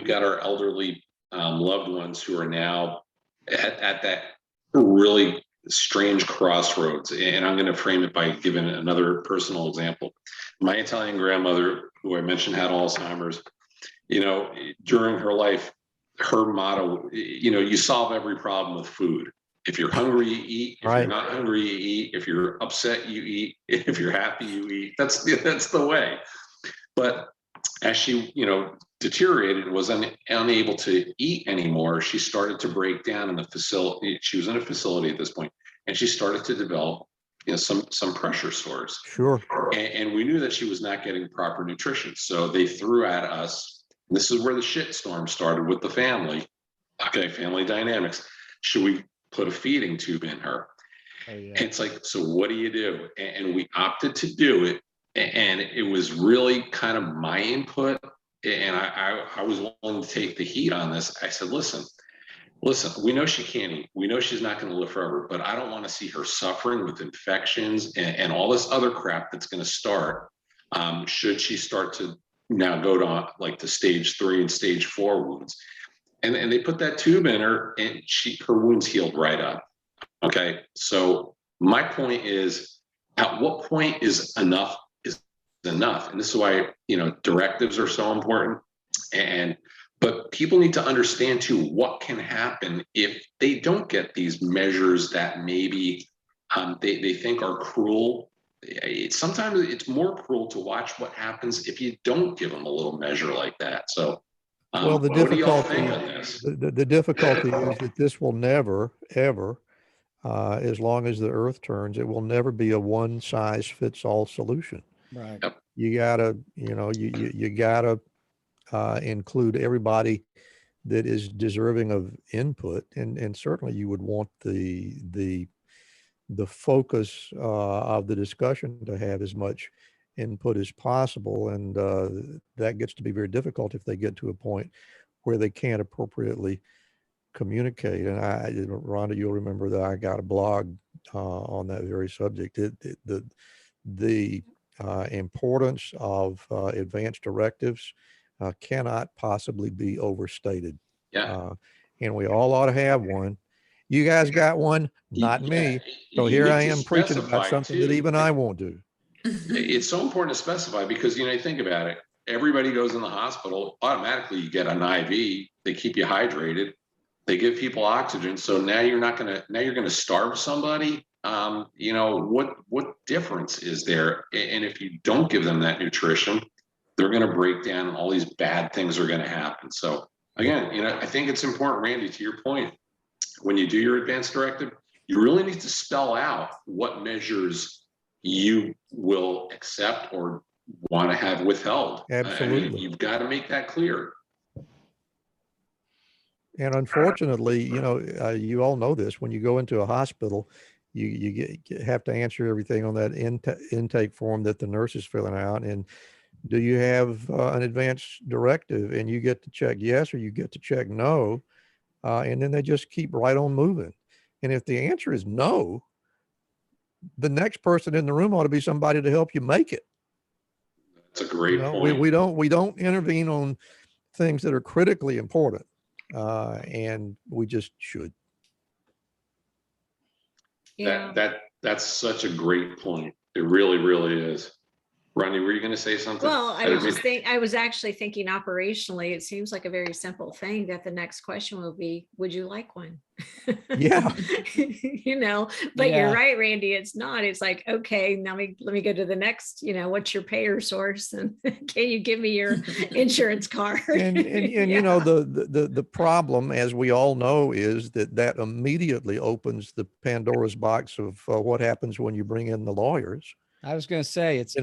we've got our elderly loved ones who are now at that really strange crossroads. And I'm going to frame it by giving another personal example. My Italian grandmother, who I mentioned had Alzheimer's, during her life, her motto, you solve every problem with food. If you're hungry, you eat. If you're not hungry, you eat. If you're upset, you eat. If you're happy, you eat. That's the way. But as she, deteriorated, was unable to eat anymore, she started to break down in the facility. She was in a facility at this point, and she started to develop, some pressure sores. Sure. And we knew that she was not getting proper nutrition. So they threw at us. This is where the shitstorm started with the family. Okay, family dynamics. Should we put a feeding tube in her? Oh, yeah. And it's like, so what do you do? And we opted to do it. And it was really kind of my input. And I was willing to take the heat on this. I said, listen, we know she can't eat. We know she's not going to live forever, but I don't want to see her suffering with infections and all this other crap that's going to start. Should she start to now go to like the stage 3 and stage 4 wounds? And they put that tube in her, and her wounds healed right up. Okay. So my point is, at what point is enough enough? And this is why, directives are so important. But people need to understand too, what can happen if they don't get these measures that maybe they think are cruel. Sometimes it's more cruel to watch what happens if you don't give them a little measure like that. So well, the difficulty is that this will never, ever, as long as the earth turns, it will never be a one size fits all solution. Right. Yep. You gotta, you gotta include everybody that is deserving of input, and certainly you would want the focus of the discussion to have as much input as possible, and that gets to be very difficult if they get to a point where they can't appropriately communicate. And Rhonda, you'll remember that I got a blog on that very subject. The importance of advanced directives cannot possibly be overstated. Yeah. And we all ought to have one. You guys got one, not me. So here I am preaching about something that even I won't do. It's so important to specify because, think about it. Everybody goes in the hospital, automatically you get an IV. They keep you hydrated. They give people oxygen. So now you're going to starve somebody. What difference is there? And if you don't give them that nutrition, they're going to break down and all these bad things are going to happen. So again, I think it's important, Randy, to your point, when you do your advanced directive, you really need to spell out what measures you will accept or want to have withheld. Absolutely. You've got to make that clear. And unfortunately, you all know this, when you go into a hospital, you have to answer everything on that intake form that the nurse is filling out. And do you have an advanced directive? And you get to check yes, or you get to check no. And then they just keep right on moving. And if the answer is no, the next person in the room ought to be somebody to help you make it. That's a great point. We don't intervene on things that are critically important, and we just should. Yeah. That's such a great point. It really, really is. Ronnie, were you going to say something? Well, I was actually thinking operationally, it seems like a very simple thing that the next question will be, would you like one? Yeah. But you're right, Randy, it's not. It's like, okay, now let me go to the next, what's your payer source? And can you give me your insurance card? And the problem, as we all know, is that immediately opens the Pandora's box of what happens when you bring in the lawyers. I was going to say, is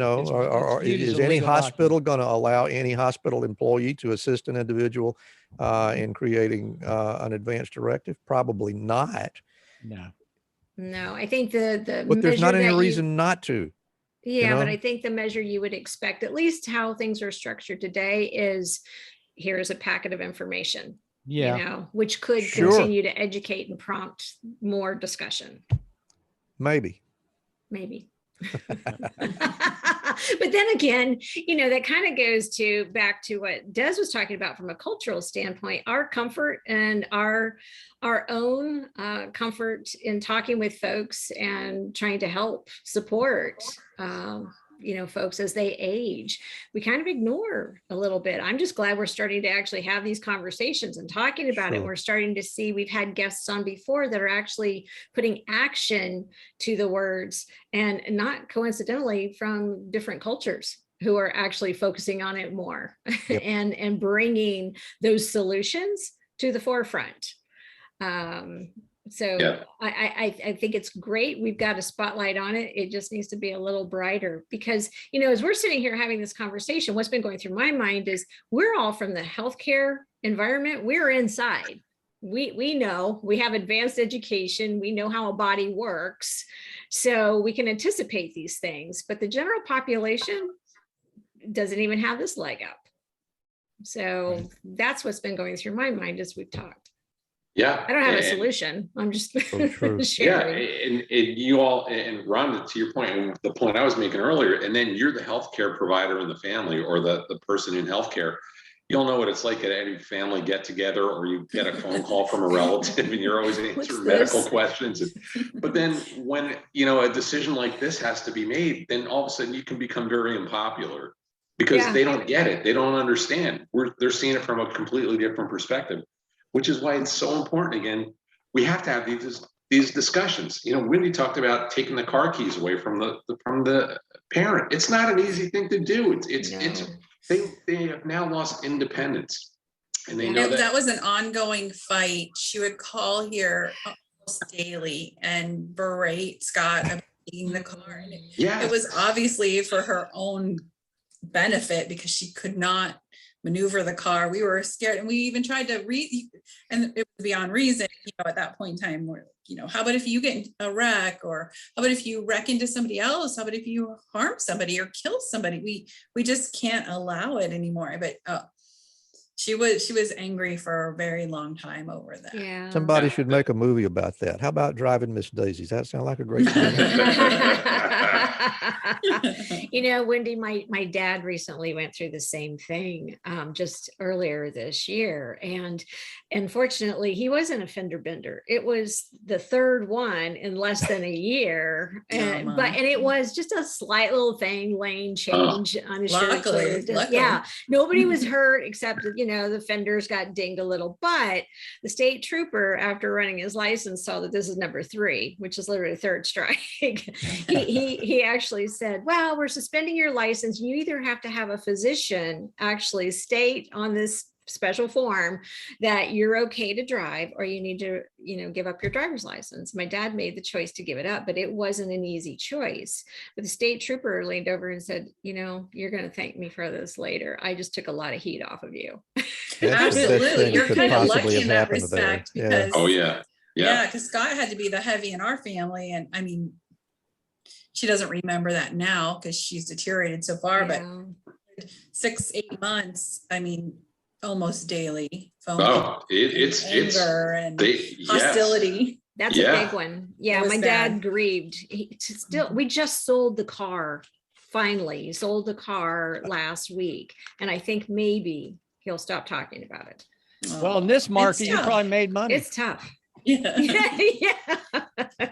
any hospital going to allow any hospital employee to assist an individual in creating an advanced directive? Probably not. No, I think but there's not any reason not to. Yeah, but I think the measure you would expect, at least how things are structured today, is here's a packet of information. Which could continue to educate and prompt more discussion. Maybe. But then again, that kind of goes back to what Des was talking about from a cultural standpoint, our comfort and our own comfort in talking with folks and trying to help support folks as they age, we kind of ignore a little bit. I'm just glad we're starting to actually have these conversations and talking about it. We're starting to see, we've had guests on before that are actually putting action to the words, and not coincidentally from different cultures who are actually focusing on it more. Yep. and bringing those solutions to the forefront. So yeah. I think it's great. We've got a spotlight on it. It just needs to be a little brighter, because, as we're sitting here having this conversation, what's been going through my mind is we're all from the healthcare environment. We're inside. We know, we have advanced education. We know how a body works. So we can anticipate these things, but the general population doesn't even have this leg up. So that's what's been going through my mind as we've talked. Yeah, I don't have a solution. I'm just sharing. Yeah, and you all, and Rhonda, to your point, and the point I was making earlier, and then you're the healthcare provider in the family, or the person in healthcare. You'll know what it's like at any family get together, or you get a phone call from a relative, and you're always answering medical questions. But then when a decision like this has to be made, then all of a sudden you can become very unpopular, because they don't get it, they don't understand. They're seeing it from a completely different perspective. Which is why it's so important. Again, we have to have these discussions. Wendy talked about taking the car keys away from the parent. It's not an easy thing to do. They have now lost independence, and they know that was an ongoing fight. She would call here almost daily and berate Scott about taking the car. It was obviously for her own benefit, because she could not maneuver the car. We were scared, and we even tried to and it was beyond reason, at that point in time, where, how about if you get in a wreck, or how about if you wreck into somebody else? How about if you harm somebody or kill somebody? We just can't allow it anymore. But she was angry for a very long time over that. Yeah. Somebody should make a movie about that. How about Driving Miss Daisy? Does that sound like a great Wendy, my dad recently went through the same thing just earlier this year. And unfortunately, he wasn't a fender bender. It was the third one in less than a year. And it was just a slight little thing, lane change on his shirt. Luckily. Yeah. Nobody was hurt except, the fenders got dinged a little. But the state trooper, after running his license, saw that this is number 3, which is literally third strike. he actually said, well, we're suspending your license. You either have to have a physician actually state on this special form that you're okay to drive, or you need to, give up your driver's license. My dad made the choice to give it up, but it wasn't an easy choice. But the state trooper leaned over and said, you're going to thank me for this later. I just took a lot of heat off of you. Absolutely. You're kind of lucky in that respect, because yeah, because Scott had to be the heavy in our family. And I mean, she doesn't remember that now because she's deteriorated so far, but 6-8 months, I mean, almost daily phone it's anger and hostility. That's a big one. Yeah, my dad grieved. We just sold the car. Finally sold the car last week, and I think maybe he'll stop talking about it. Well, in this market, you probably made money. It's tough. Yeah.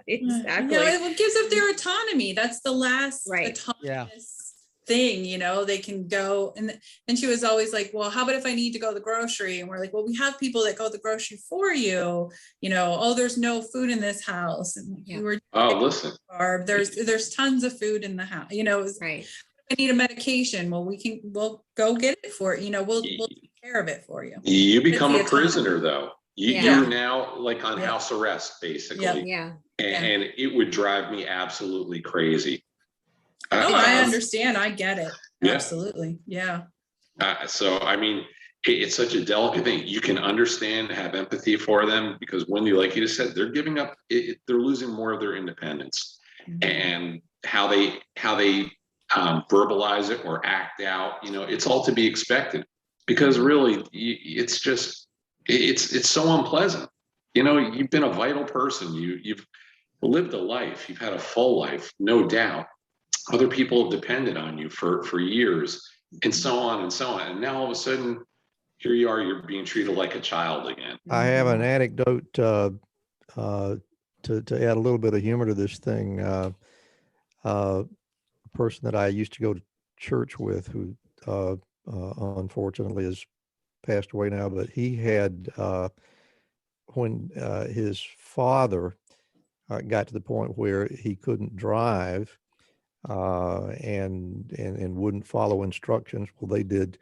Exactly. It gives up their autonomy. That's the last autonomous thing, they can go. And she was always like, well, how about if I need to go to the grocery? And we're like, well, we have people that go to the grocery for you, there's no food in this house. And we were listen, there's tons of food in the house, right. I need a medication. Well, we'll go get it for it. We'll take care of it for you. You become a prisoner though. You're now like on house arrest, basically. Yeah. And it would drive me absolutely crazy. I understand. I get it. Absolutely. Yeah. So, I mean, it's such a delicate thing. You can understand, have empathy for them, because Wendy, like you just said, they're giving up, they're losing more of their independence. And how they verbalize it or act out, it's all to be expected, because really it's just, it's so unpleasant. You've been a vital person. You've lived a life. You've had a full life, no doubt. other people have depended on you for years, and so on and so on. And now all of a sudden, here you are, you're being treated like a child again. I have an anecdote to add a little bit of humor to this thing. A person that I used to go to church with, who unfortunately has passed away now, but he had, when his father got to the point where he couldn't drive and wouldn't follow instructions, well, they did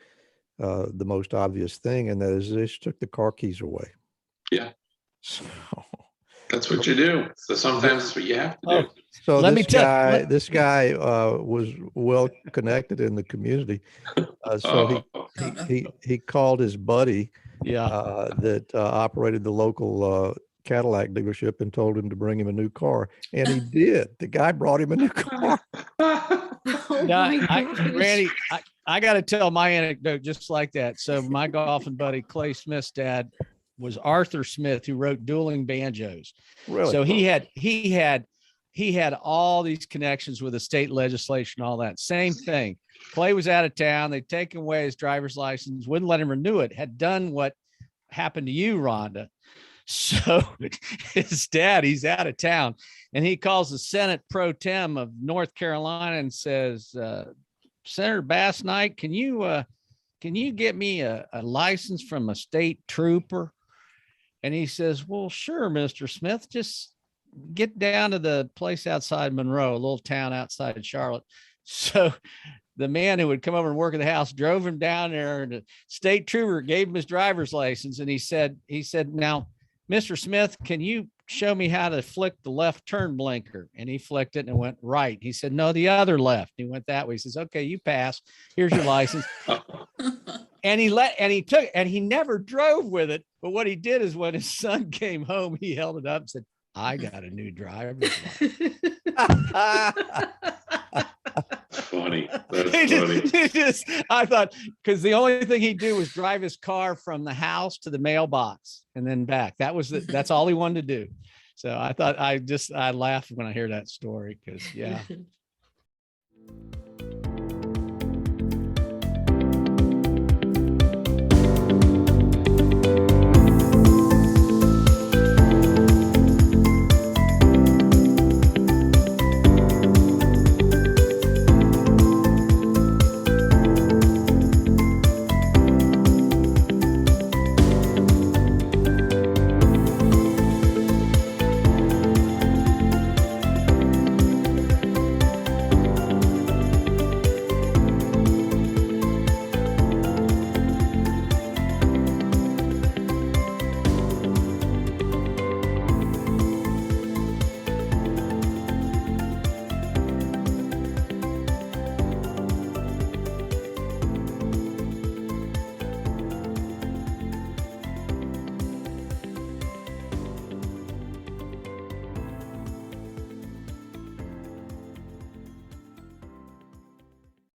the most obvious thing, and that is they just took the car keys away. Yeah. So that's what you do. So sometimes it's what you have to do. So this guy was well connected in the community. So he called his buddy that operated the local Cadillac dealership and told him to bring him a new car. And he did. The guy brought him a new car. Randy, I got to tell my anecdote just like that. So my golfing buddy, Clay Smith's dad, was Arthur Smith, who wrote Dueling Banjos. Really? So he had all these connections with the state legislation, all that. Same thing. Clay was out of town. They'd taken away his driver's license, wouldn't let him renew it, had done what happened to you, Rhonda. So his dad, he's out of town, and he calls the Senate Pro Tem of North Carolina and says, Senator Bass Knight, can you get me a license from a state trooper? And he says, well, sure, Mr. Smith, just get down to the place outside Monroe, a little town outside of Charlotte. So the man who would come over and work at the house drove him down there, and the state trooper gave him his driver's license. And he said, now, Mr. Smith, can you show me how to flick the left turn blinker? And he flicked it and it went right. He said, no, the other left. He went that way. He says, okay, you pass. Here's your license. And he never drove with it. But what he did is when his son came home, he held it up and said, I got a new driver's license. Funny. That's funny. I thought, because the only thing he'd do was drive his car from the house to the mailbox and then back. That's all he wanted to do. So I thought I laughed when I hear that story, because